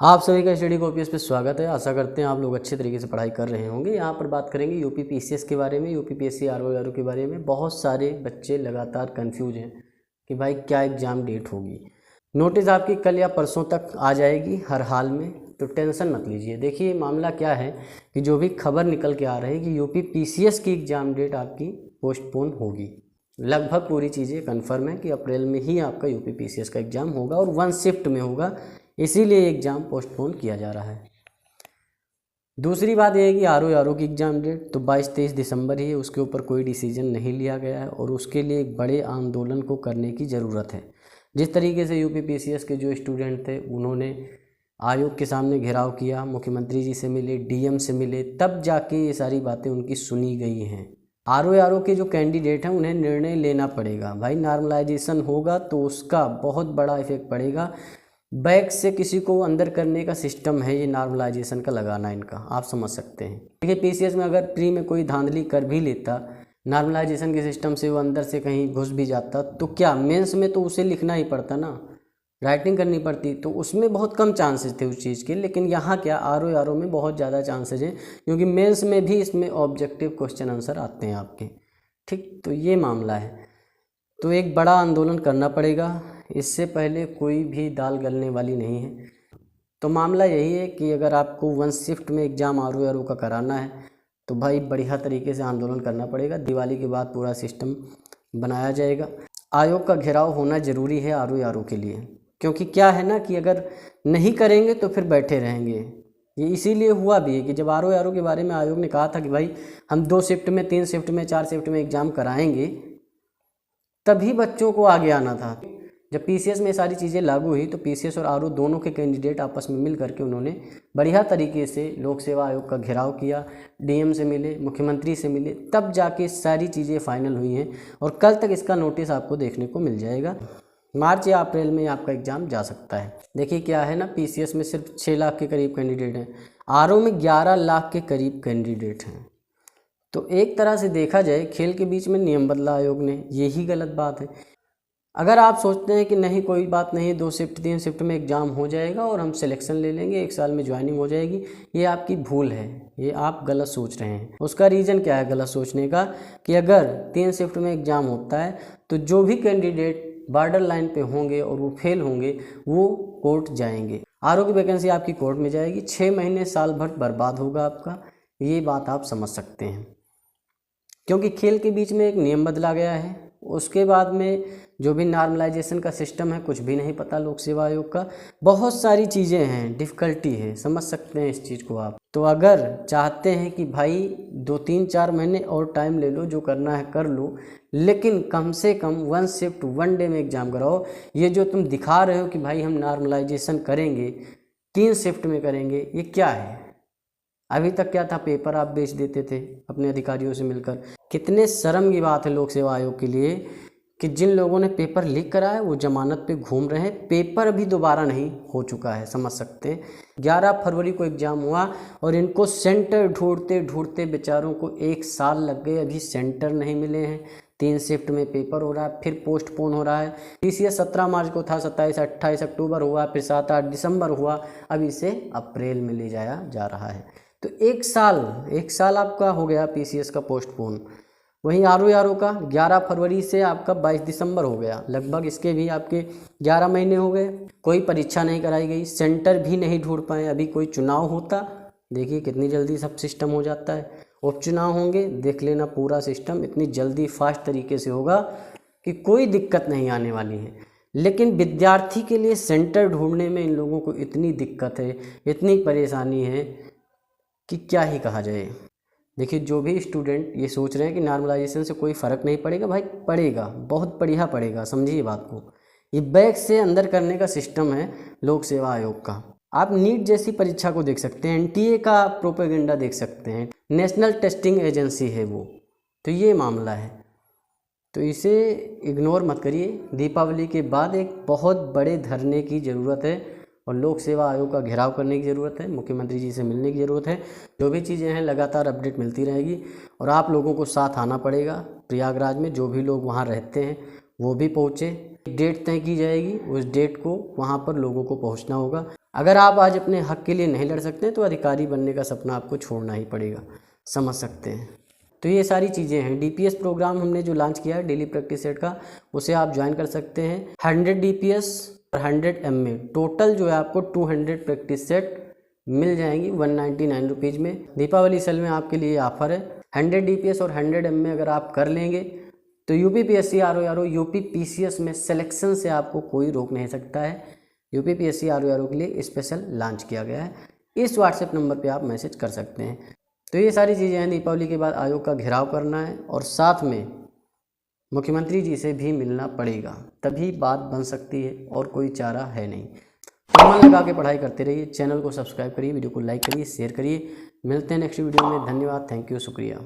आप सभी का स्टडी कॉपीज पे स्वागत है। आशा करते हैं आप लोग अच्छे तरीके से पढ़ाई कर रहे होंगे। यहाँ पर बात करेंगे यूपी पीसीएस के बारे में, यूपी पीएससी आरओ के बारे में। बहुत सारे बच्चे लगातार कंफ्यूज हैं कि भाई क्या एग्ज़ाम डेट होगी। नोटिस आपकी कल या परसों तक आ जाएगी हर हाल में, तो टेंशन मत लीजिए। देखिए मामला क्या है कि जो भी खबर निकल के आ रही है कि यूपी पीसीएस की एग्ज़ाम डेट आपकी पोस्टपोन होगी। लगभग पूरी चीज़ें कन्फर्म है कि अप्रैल में ही आपका यूपी पीसीएस का एग्ज़ाम होगा और 1 शिफ्ट में होगा, इसीलिए एग्ज़ाम पोस्टपोन किया जा रहा है। दूसरी बात यह है कि आरओ की एग्ज़ाम डेट तो 22-23 दिसंबर ही है, उसके ऊपर कोई डिसीजन नहीं लिया गया है और उसके लिए एक बड़े आंदोलन को करने की ज़रूरत है। जिस तरीके से यूपी पीसीएस के जो स्टूडेंट थे उन्होंने आयोग के सामने घेराव किया, मुख्यमंत्री जी से मिले, डीएम से मिले, तब जाके ये सारी बातें उनकी सुनी गई हैं। आरओ के जो कैंडिडेट हैं उन्हें निर्णय लेना पड़ेगा। भाई नॉर्मलाइजेशन होगा तो उसका बहुत बड़ा इफेक्ट पड़ेगा। बैक से किसी को अंदर करने का सिस्टम है ये नॉर्मलाइजेशन का लगाना इनका, आप समझ सकते हैं। देखिए पीसीएस में अगर प्री में कोई धांधली कर भी लेता, नॉर्मलाइजेशन के सिस्टम से वो अंदर से कहीं घुस भी जाता, तो क्या मेंस में तो उसे लिखना ही पड़ता ना, राइटिंग करनी पड़ती, तो उसमें बहुत कम चांसेस थे उस चीज़ के। लेकिन यहाँ क्या आरओ में बहुत ज़्यादा चांसेस हैं, क्योंकि मेंस में भी इसमें ऑब्जेक्टिव क्वेश्चन आंसर आते हैं आपके। ठीक, तो ये मामला है। तो एक बड़ा आंदोलन करना पड़ेगा, इससे पहले कोई भी दाल गलने वाली नहीं है। तो मामला यही है कि अगर आपको 1 शिफ्ट में एग्ज़ाम आरओ का कराना है तो भाई बढ़िया तरीके से आंदोलन करना पड़ेगा। दिवाली के बाद पूरा सिस्टम बनाया जाएगा। आयोग का घेराव होना ज़रूरी है आरओ के लिए, क्योंकि क्या है ना कि अगर नहीं करेंगे तो फिर बैठे रहेंगे। ये इसीलिए हुआ भी है कि जब आरओ के बारे में आयोग ने कहा था कि भाई हम 2 शिफ्ट में, 3 शिफ्ट में, 4 शिफ्ट में एग्ज़ाम कराएंगे, तभी बच्चों को आगे आना था। जब पीसीएस में सारी चीज़ें लागू हुई तो पीसीएस और आरओ दोनों के कैंडिडेट आपस में मिल करके उन्होंने बढ़िया तरीके से लोक सेवा आयोग का घेराव किया, डीएम से मिले, मुख्यमंत्री से मिले, तब जाके सारी चीज़ें फाइनल हुई हैं और कल तक इसका नोटिस आपको देखने को मिल जाएगा। मार्च या अप्रैल में आपका एग्ज़ाम जा सकता है। देखिए क्या है ना, पीसीएस में सिर्फ 6 लाख के करीब कैंडिडेट हैं, आरओ में 11 लाख के करीब कैंडिडेट हैं। तो एक तरह से देखा जाए खेल के बीच में नियम बदला आयोग ने, यही गलत बात है। अगर आप सोचते हैं कि नहीं कोई बात नहीं, 2 शिफ्ट 3 शिफ्ट में एग्ज़ाम हो जाएगा और हम सिलेक्शन ले लेंगे, 1 साल में ज्वाइनिंग हो जाएगी, ये आपकी भूल है, ये आप गलत सोच रहे हैं। उसका रीज़न क्या है गलत सोचने का, कि अगर 3 शिफ्ट में एग्ज़ाम होता है तो जो भी कैंडिडेट बॉर्डर लाइन पे होंगे और वो फेल होंगे वो कोर्ट जाएंगे। आरओ की वैकेंसी आपकी कोर्ट में जाएगी, 6 महीने साल भर बर्बाद होगा आपका। ये बात आप समझ सकते हैं, क्योंकि खेल के बीच में एक नियम बदला गया है। उसके बाद में जो भी नॉर्मलाइजेशन का सिस्टम है कुछ भी नहीं पता लोक सेवा आयोग का, बहुत सारी चीज़ें हैं, डिफ़िकल्टी है, समझ सकते हैं इस चीज़ को आप। तो अगर चाहते हैं कि भाई 2-3-4 महीने और टाइम ले लो, जो करना है कर लो, लेकिन कम से कम 1 शिफ्ट 1 डे में एग्ज़ाम कराओ। ये जो तुम दिखा रहे हो कि भाई हम नॉर्मलाइजेशन करेंगे, 3 शिफ्ट में करेंगे, ये क्या है? अभी तक क्या था, पेपर आप बेच देते थे अपने अधिकारियों से मिलकर। कितने शर्म की बात है लोक सेवा आयोग के लिए कि जिन लोगों ने पेपर लीक करा है वो जमानत पे घूम रहे हैं, पेपर अभी दोबारा नहीं हो चुका है, समझ सकते हैं। 11 फरवरी को एग्ज़ाम हुआ और इनको सेंटर ढूंढते ढूंढते बेचारों को 1 साल लग गए, अभी सेंटर नहीं मिले हैं। 3 शिफ्ट में पेपर हो रहा है, फिर पोस्टपोन हो रहा है। पीसीएस 17 मार्च को था, 27-28 अक्टूबर हुआ, फिर 7-8 दिसंबर हुआ, अब इसे अप्रैल में ले जाया जा रहा है। तो 1 साल आपका हो गया पीसीएस का पोस्टपोन। वहीं आरओ का 11 फरवरी से आपका 22 दिसंबर हो गया, लगभग इसके भी आपके 11 महीने हो गए। कोई परीक्षा नहीं कराई गई, सेंटर भी नहीं ढूंढ पाए। अभी कोई चुनाव होता, देखिए कितनी जल्दी सब सिस्टम हो जाता है। उपचुनाव होंगे, देख लेना पूरा सिस्टम इतनी जल्दी फास्ट तरीके से होगा कि कोई दिक्कत नहीं आने वाली है। लेकिन विद्यार्थी के लिए सेंटर ढूंढने में इन लोगों को इतनी दिक्कत है, इतनी परेशानी है कि क्या ही कहा जाए। देखिए जो भी स्टूडेंट ये सोच रहे हैं कि नॉर्मलाइजेशन से कोई फ़र्क नहीं पड़ेगा, भाई पड़ेगा, बहुत बढ़िया पड़ेगा, समझिए बात को। ये बैक से अंदर करने का सिस्टम है लोक सेवा आयोग का। आप नीट जैसी परीक्षा को देख सकते हैं, एनटीए का प्रोपेगेंडा देख सकते हैं, नेशनल टेस्टिंग एजेंसी है वो। तो ये मामला है, तो इसे इग्नोर मत करिए। दीपावली के बाद एक बहुत बड़े धरने की ज़रूरत है और लोक सेवा आयोग का घेराव करने की ज़रूरत है, मुख्यमंत्री जी से मिलने की ज़रूरत है। जो भी चीज़ें हैं लगातार अपडेट मिलती रहेगी और आप लोगों को साथ आना पड़ेगा। प्रयागराज में जो भी लोग वहाँ रहते हैं वो भी पहुँचे, डेट तय की जाएगी, उस डेट को वहाँ पर लोगों को पहुँचना होगा। अगर आप आज अपने हक के लिए नहीं लड़ सकते तो अधिकारी बनने का सपना आपको छोड़ना ही पड़ेगा, समझ सकते हैं। तो ये सारी चीज़ें हैं। DPS प्रोग्राम हमने जो लॉन्च किया है डेली प्रैक्टिस सेट का, उसे आप ज्वाइन कर सकते हैं। 100 DPS और 100 MA टोटल जो है आपको 200 प्रैक्टिस सेट मिल जाएंगी 199 रुपीज़ में। दीपावली सेल में आपके लिए ऑफर है। 100 DPS और 100 MA अगर आप कर लेंगे तो UPPSC RO UPPCS में सिलेक्शन से आपको कोई रोक नहीं सकता है। UPPSC RO के लिए स्पेशल लॉन्च किया गया है। इस व्हाट्सएप नंबर पे आप मैसेज कर सकते हैं। तो ये सारी चीज़ें हैं। दीपावली के बाद आयोग का घेराव करना है और साथ में मुख्यमंत्री जी से भी मिलना पड़ेगा, तभी बात बन सकती है और कोई चारा है नहीं। तो मन लगा के पढ़ाई करते रहिए। चैनल को सब्सक्राइब करिए, वीडियो को लाइक करिए, शेयर करिए। मिलते हैं नेक्स्ट वीडियो में। धन्यवाद, थैंक यू, शुक्रिया।